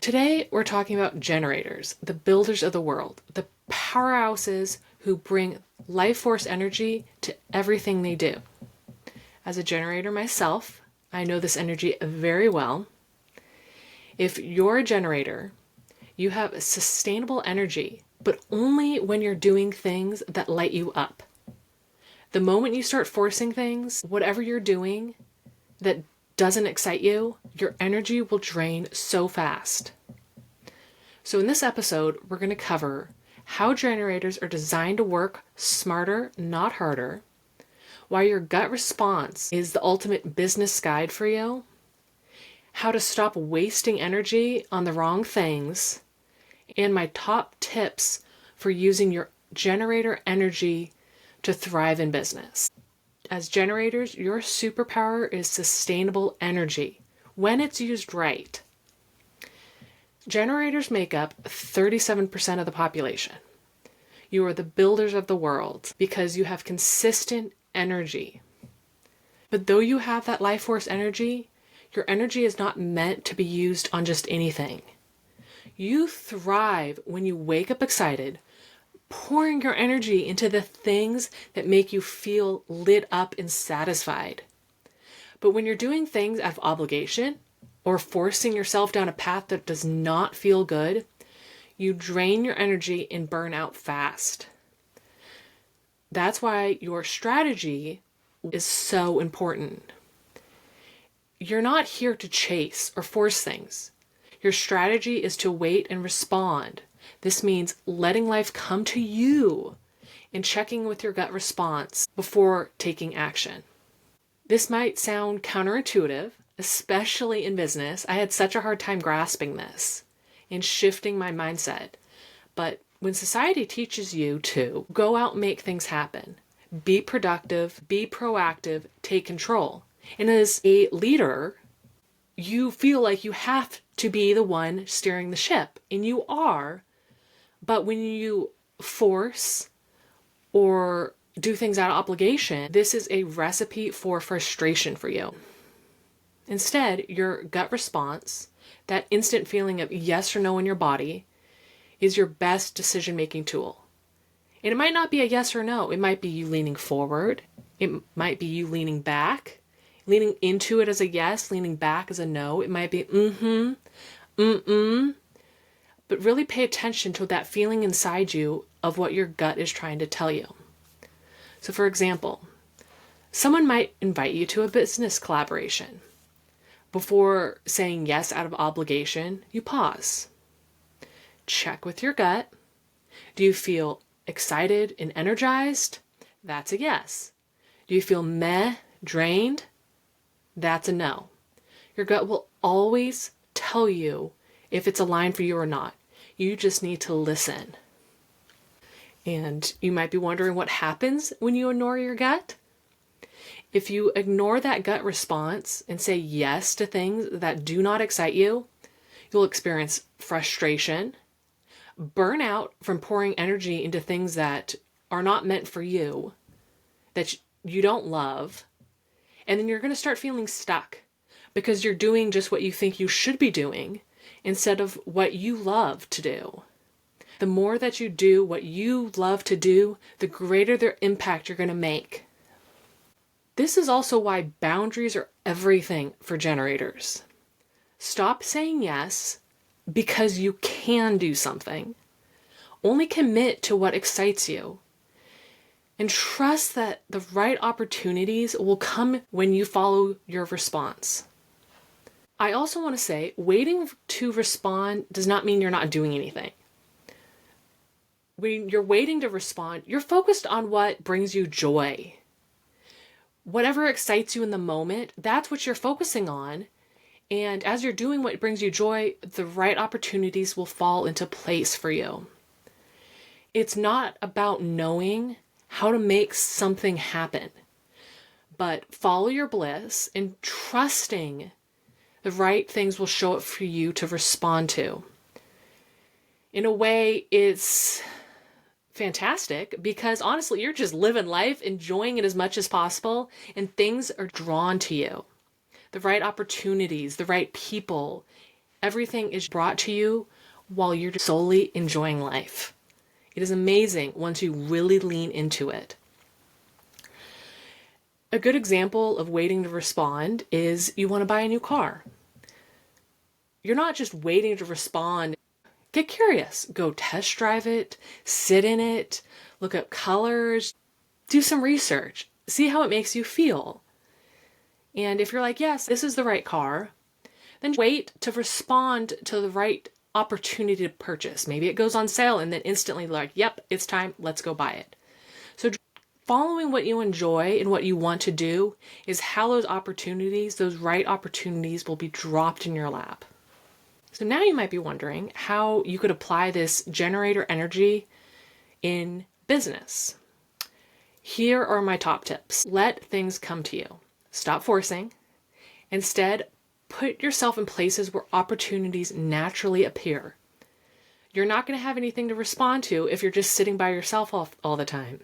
Today, we're talking about generators, the builders of the world, the powerhouses who bring life force energy to everything they do. As a generator myself, I know this energy very well. If you're a generator, you have sustainable energy, but only when you're doing things that light you up. The moment you start forcing things, whatever you're doing that doesn't excite you, your energy will drain so fast. So in this episode, we're going to cover how generators are designed to work smarter, not harder, why your gut response is the ultimate business guide for you, how to stop wasting energy on the wrong things, and my top tips for using your generator energy to thrive in business. As generators, your superpower is sustainable energy when it's used right. Generators make up 37% of the population. You are the builders of the world because you have consistent energy. But though you have that life force energy, your energy is not meant to be used on just anything. You thrive when you wake up excited, pouring your energy into the things that make you feel lit up and satisfied. But when you're doing things out of obligation or forcing yourself down a path that does not feel good, you drain your energy and burn out fast. That's why your strategy is so important. You're not here to chase or force things. Your strategy is to wait and respond. This means letting life come to you and checking with your gut response before taking action. This might sound counterintuitive, especially in business. I had such a hard time grasping this and shifting my mindset. But when society teaches you to go out and make things happen, be productive, be proactive, take control. And as a leader, you feel like you have to be the one steering the ship, and you are. But when you force or do things out of obligation, this is a recipe for frustration for you. Instead, your gut response, that instant feeling of yes or no in your body, is your best decision-making tool. And it might not be a yes or no. It might be you leaning forward. It might be you leaning back, leaning into it as a yes, leaning back as a no. It might be But really pay attention to that feeling inside you of what your gut is trying to tell you. So for example, someone might invite you to a business collaboration. Before saying yes out of obligation, you pause. Check with your gut. Do you feel excited and energized? That's a yes. Do you feel meh, drained? That's a no. Your gut will always tell you if it's aligned for you or not. You just need to listen. And you might be wondering what happens when you ignore your gut. If you ignore that gut response and say yes to things that do not excite you, you'll experience frustration, burnout from pouring energy into things that are not meant for you, that you don't love, and then you're going to start feeling stuck because you're doing just what you think you should be doing instead of what you love to do. The more that you do what you love to do, the greater their impact you're going to make. This is also why boundaries are everything for generators. Stop saying yes because you can do something. Only commit to what excites you. And trust that the right opportunities will come when you follow your response. I also want to say, waiting to respond does not mean you're not doing anything. When you're waiting to respond, you're focused on what brings you joy. Whatever excites you in the moment, that's what you're focusing on. And as you're doing what brings you joy, the right opportunities will fall into place for you. It's not about knowing how to make something happen, but follow your bliss and trusting the right things will show up for you to respond to. In a way, it's fantastic because honestly, you're just living life, enjoying it as much as possible, and things are drawn to you. The right opportunities, the right people, Everything is brought to you while you're solely enjoying life. It is amazing once you really lean into it. A good example of waiting to respond is you want to buy a new car. You're not just waiting to respond. Get curious. Go test drive it, sit in it, look up colors, do some research, see how it makes you feel. And if you're like, yes, this is the right car, then wait to respond to the right opportunity to purchase. Maybe it goes on sale and then instantly like, yep, it's time, let's go buy it. So following what you enjoy and what you want to do is how those opportunities, those right opportunities will be dropped in your lap. So now you might be wondering how you could apply this generator energy in business. Here are my top tips. Let things come to you. Stop forcing. Instead, put yourself in places where opportunities naturally appear. You're not going to have anything to respond to if you're just sitting by yourself all the time.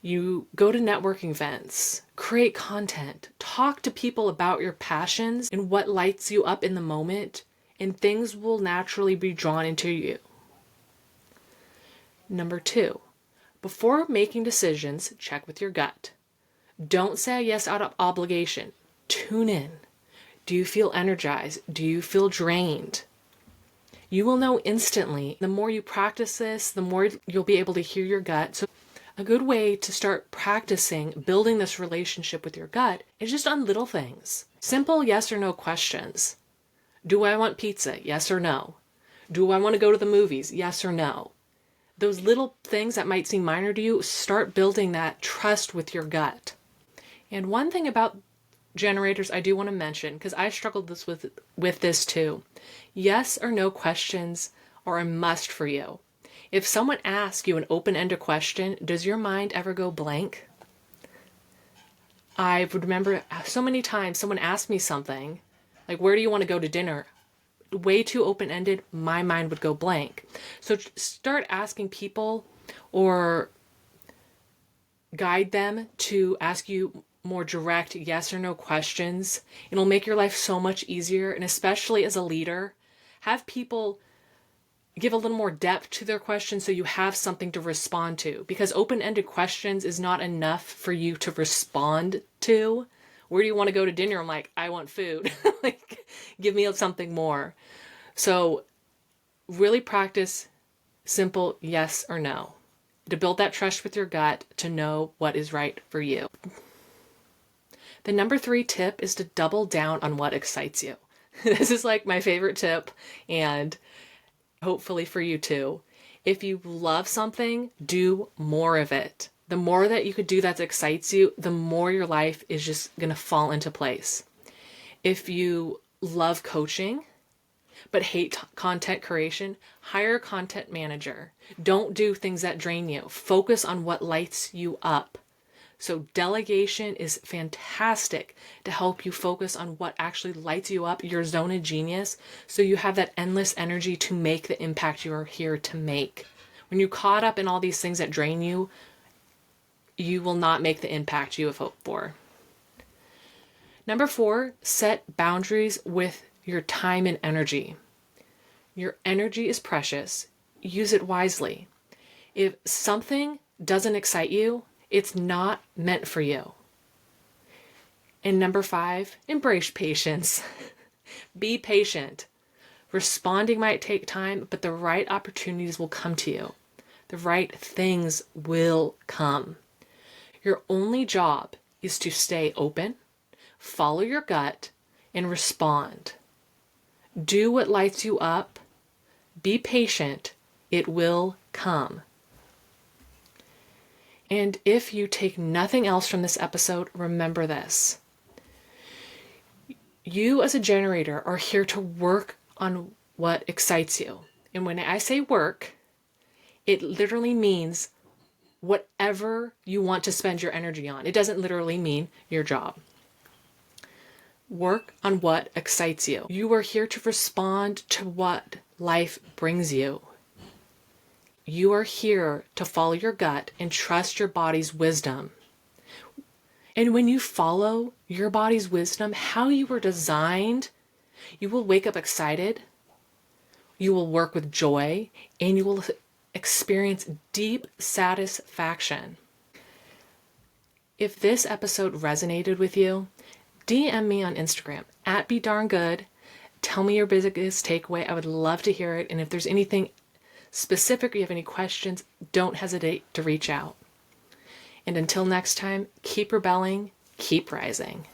You go to networking events, create content, talk to people about your passions and what lights you up in the moment, and things will naturally be drawn into you. Number 2, before making decisions, check with your gut. Don't say yes out of obligation. Tune in. Do you feel energized? Do you feel drained? You will know instantly. The more you practice this, the more you'll be able to hear your gut. So a good way to start practicing building this relationship with your gut is just on little things. Simple yes or no questions. Do I want pizza? Yes or no? Do I want to go to the movies? Yes or no? Those little things that might seem minor to you, start building that trust with your gut. And one thing about generators I do want to mention, because I struggled with this too. Yes or no questions are a must for you. If someone asks you an open-ended question, does your mind ever go blank? I remember so many times someone asked me something, like, where do you want to go to dinner? Way too open-ended, my mind would go blank. So start asking people or guide them to ask you more direct yes or no questions. It'll make your life so much easier. And especially as a leader, have people give a little more depth to their questions so you have something to respond to. Because open-ended questions is not enough for you to respond to. Where do you want to go to dinner? I'm like, I want food. Like, give me something more. So really practice simple yes or no to build that trust with your gut to know what is right for you. The number 3 tip is to double down on what excites you. This is like my favorite tip, and hopefully for you too. If you love something, do more of it. The more that you could do that excites you, the more your life is just going to fall into place. If you love coaching, but hate content creation, hire a content manager. Don't do things that drain you. Focus on what lights you up. So delegation is fantastic to help you focus on what actually lights you up, your zone of genius, so you have that endless energy to make the impact you are here to make. When you're caught up in all these things that drain you, you will not make the impact you have hoped for. Number 4, set boundaries with your time and energy. Your energy is precious. Use it wisely. If something doesn't excite you, it's not meant for you. And number 5, embrace patience. Be patient. Responding might take time, but the right opportunities will come to you. The right things will come. Your only job is to stay open, follow your gut, and respond. Do what lights you up. Be patient. It will come. And if you take nothing else from this episode, remember this. You as a generator are here to work on what excites you. And when I say work, it literally means whatever you want to spend your energy on. It doesn't literally mean your job. Work on what excites you. You are here to respond to what life brings you. You are here to follow your gut and trust your body's wisdom. And when you follow your body's wisdom, how you were designed, You will wake up excited, you will work with joy, and you will experience deep satisfaction. If this episode resonated with you, DM me on Instagram at BeDarnGood. Tell me your biggest takeaway. I would love to hear it. And if there's anything specific or you have any questions, don't hesitate to reach out. And until next time, keep rebelling, keep rising.